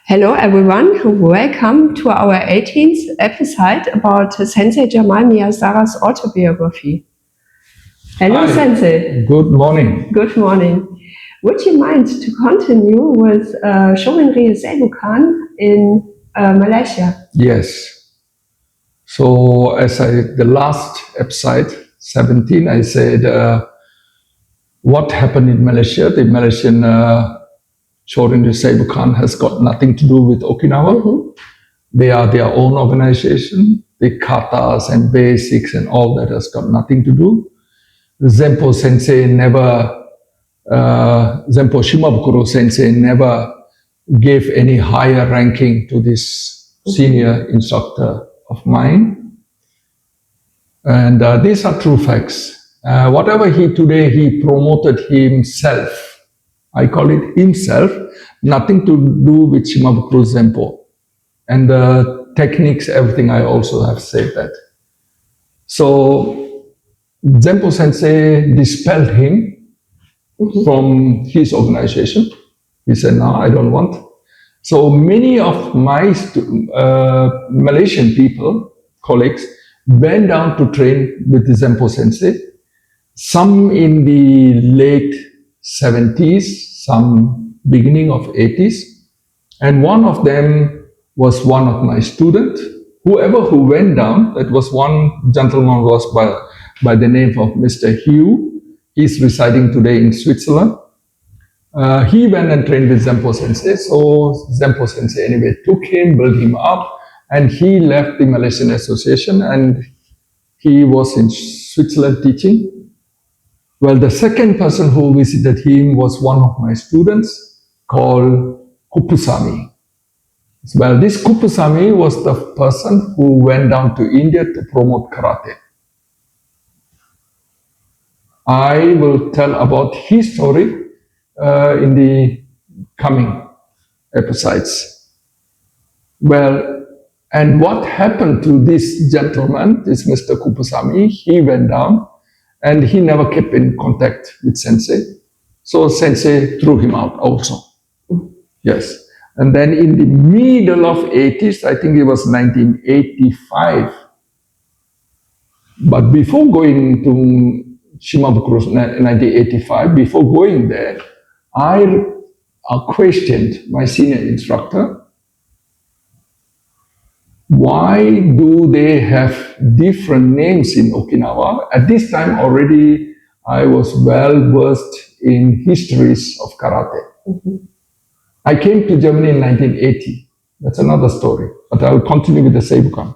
Hello everyone, welcome to our 18th episode about Sensei Jamal Measaras' autobiography. Hello. Hi. Sensei. Good morning. Good morning. Would you mind to continue with Shorinryu Seibukan in Malaysia? Yes. So as the last episode, 17, I said what happened in Malaysia. The Malaysian Shorinryu Seibukan has got nothing to do with Okinawa. Mm-hmm. They are their own organization. The katas and basics and all that has got nothing to do. Zempo Sensei never, Zempo Shimabukuro Sensei never gave any higher ranking to this senior instructor of mine. And these are true facts. Whatever today he promoted himself. I call it himself, nothing to do with Shimabukuro Zempo. And the techniques, everything, I also have said that. So Zempo Sensei dispelled him from his organization. He said, no, I don't want. So many of my Malaysian people, colleagues, went down to train with the Zempo Sensei. Some in the late 70s, some beginning of 80s. And one of them was one of my students. Whoever who went down, that was one gentleman was by the name of Mr. Hugh. He's residing today in Switzerland. He went and trained with Zempo Sensei. So Zempo Sensei anyway took him, built him up, and he left the Malaysian Association and he was in Switzerland teaching. Well, the second person who visited him was one of my students called Kupusami. Well, this Kupusami was the person who went down to India to promote karate. I will tell about his story in the coming episodes. Well, and what happened to this gentleman, this Mr. Kupusami, he went down and he never kept in contact with Sensei. So Sensei threw him out also. Yes. And then in the middle of 80s, I think it was 1985. But before going to Shimabukuro 1985, before going there, I questioned my senior instructor. Why do they have different names in Okinawa? At this time already, I was well versed in histories of karate. Mm-hmm. I came to Germany in 1980. That's another story, but I will continue with the Seibukan.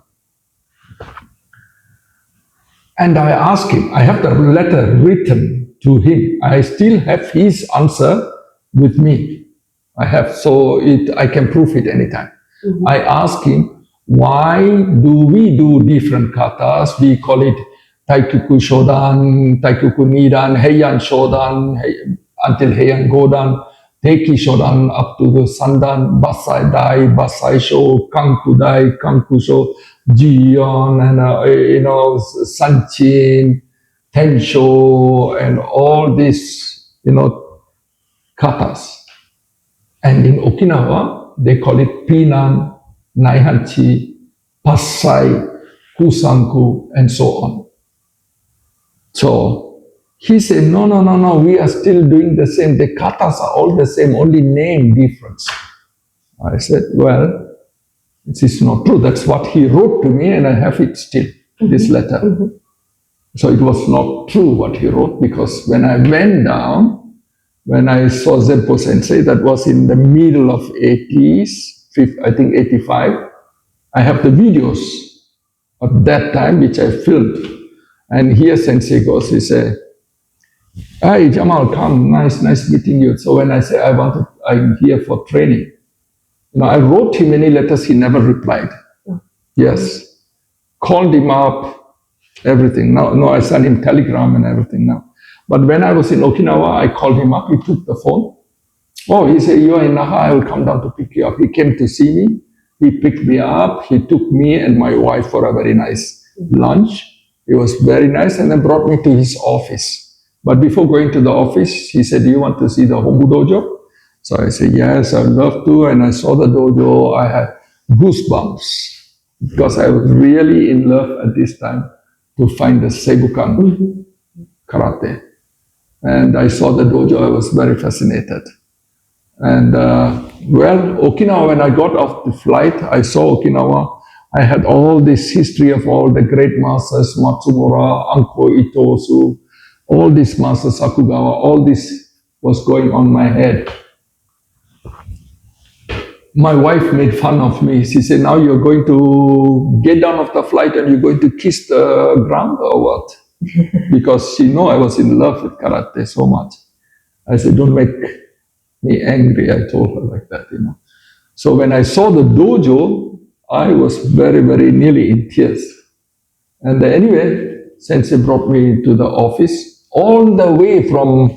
And I asked him, I have the letter written to him. I still have his answer with me. I can prove it anytime. Mm-hmm. I asked him, why do we do different katas? We call it Taikuku Shodan, Taikuku Nidan, Heian Shodan, until Heian Godan, Teiki Shodan up to the Sandan, Basai Dai, Basai Sho, Kanku Dai, Kanku Sho, Jion, and Sanchin, Tensho, and all these, katas. And in Okinawa, they call it Pinan, Naihanchi, Passai, Kusanku, and so on. So he said, no, we are still doing the same. The katas are all the same, only name difference. I said, well, it is not true. That's what he wrote to me and I have it still, this letter. Mm-hmm. So it was not true what he wrote because when I went down, when I saw Zempo Sensei, that was in the middle of 80s, I think 85, I have the videos of that time which I filmed. And here Sensei goes, he said, "Hey Jamal, come, nice meeting you." So when I say I'm here for training, I wrote him many letters, he never replied. Yes. Called him up, everything. No, I sent him telegram and everything now. But when I was in Okinawa, I called him up, he took the phone. Oh, he said, "You are in Naha, I will come down to pick you up." He came to see me. He picked me up. He took me and my wife for a very nice lunch. It was very nice and then brought me to his office. But before going to the office, he said, "Do you want to see the Hombu Dojo?" So I said, yes, I'd love to. And I saw the dojo. I had goosebumps because I was really in love at this time to find the Seibukan karate. And I saw the dojo. I was very fascinated. And Okinawa, when I got off the flight, I saw Okinawa. I had all this history of all the great masters, Matsumura, Anko Itosu, all these masters, Sakugawa, all this was going on my head. My wife made fun of me. She said, now you're going to get down off the flight and you're going to kiss the ground or what? Because she knew I was in love with karate so much. I said, don't make me angry. I told her like that, So when I saw the dojo, I was very, very nearly in tears. And anyway, Sensei brought me to the office all the way from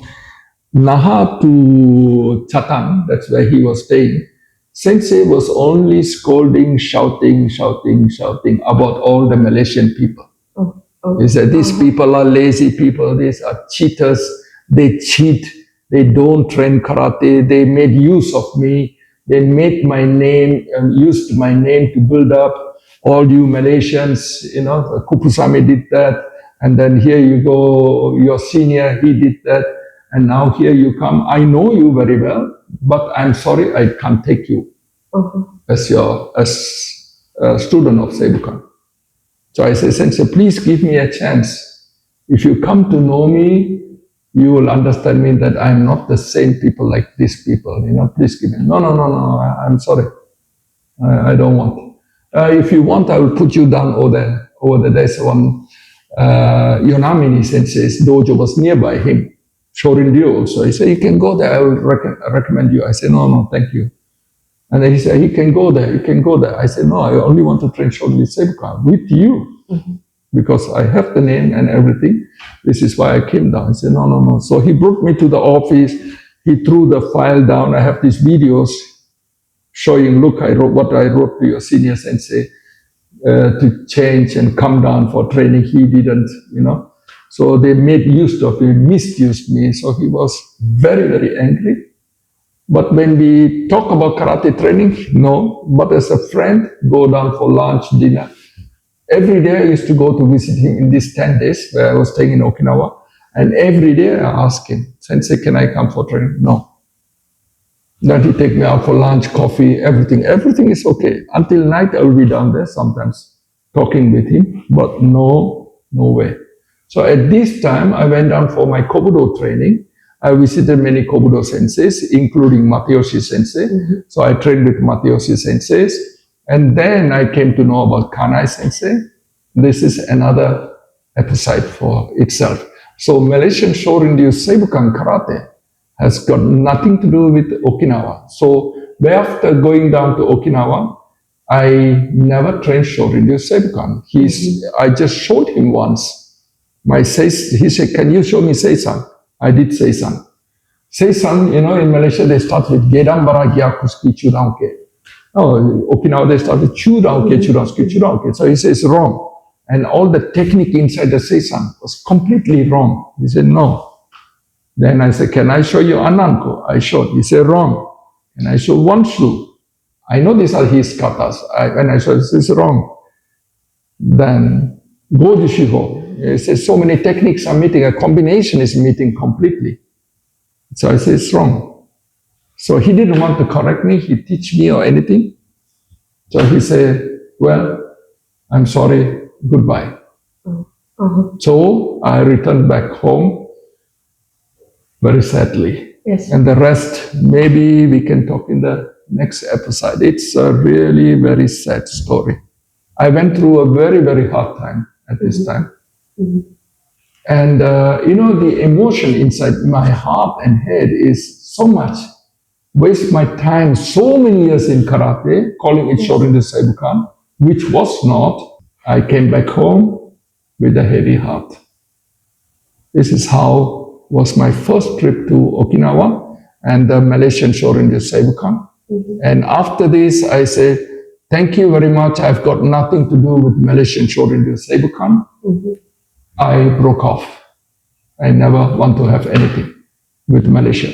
Naha to Chatang, that's where he was staying. Sensei was only scolding, shouting about all the Malaysian people. He said, these people are lazy people, these are cheaters, they cheat, they don't train karate, they made use of me, they made my name, used my name to build up all you Malaysians, Kupusami did that, and then here you go, your senior, he did that, and now here you come. I know you very well, but I'm sorry, I can't take you as a student of Seibukan. So I say, Sensei, please give me a chance. If you come to know me, you will understand me that I'm not the same people like these people. Please give me. No, I'm sorry. I don't want. If you want, I will put you down over there. There's one Yonamini Sensei's dojo was nearby him. Shorin-ryu also. He said, you can go there, I will recommend you. I said, no, thank you. And then he said, he can go there. I said, no, I only want to train Shorin-ryu Seibukan with you. Because I have the name and everything. This is why I came down. I said, no. So he brought me to the office. He threw the file down. I have these videos showing, look, what I wrote to your senior sensei to change and come down for training. He didn't, So they made use of me, misused me. So he was very, very angry. But when we talk about karate training, no. But as a friend, go down for lunch, dinner. Every day I used to go to visit him in these 10 days where I was staying in Okinawa. And every day I asked him, Sensei, can I come for training? No. Then he take me out for lunch, coffee, everything. Everything is okay. Until night I will be down there sometimes talking with him. But no way. So at this time, I went down for my Kobudo training. I visited many Kobudo senseis, including Matayoshi sensei. So I trained with Matayoshi senseis. And then I came to know about Kanai sensei. This is another episode for itself. So Malaysian Shorin-ryu Seibukan karate has got nothing to do with Okinawa. So after going down to Okinawa, I never trained Shorin-ryu Seibukan. I just showed him once. He said, can you show me Seisan? I did Seisan. Seisan, in Malaysia, they start with Gedam Baragya Kuski Chudanke. Oh, Okinawa, they start with Chudanke, Chudanke. So he says wrong. And all the technique inside the Seisan was completely wrong. He said, no. Then I said, can I show you Ananko? I showed. He said, wrong. And I showed Wanshu. I know these are his katas. When I showed, this is wrong. Then Godishiho. He says, so many techniques are meeting. A combination is meeting completely. So I said, it's wrong. So he didn't want to correct me. He teach me or anything. So he said, well, I'm sorry. Goodbye. So I returned back home very sadly. Yes. And the rest, maybe we can talk in the next episode. It's a really very sad story. I went through a very, very hard time at this time. And, the emotion inside my heart and head is so much. Waste my time so many years in karate, calling it Shorin-ryu Seibukan, which was not. I came back home with a heavy heart. This is how was my first trip to Okinawa and the Malaysian Shorin-ryu Seibukan. And after this, I said, thank you very much. I've got nothing to do with Malaysian Shorin-ryu Seibukan. I broke off. I never want to have anything with Malaysia.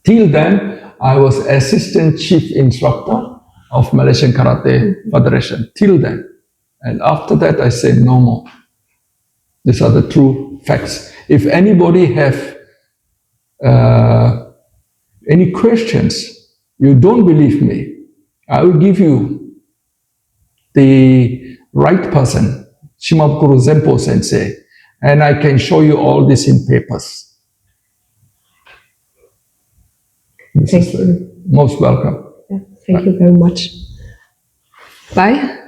Till then, I was assistant chief instructor of Malaysian Karate Federation. Till then. And after that, I said no more. These are the true facts. If anybody have any questions, you don't believe me, I will give you the right person, Shimabukuro Zempo Sensei, and I can show you all this in papers. Thank you. Most welcome. Yeah, thank you very much. Bye.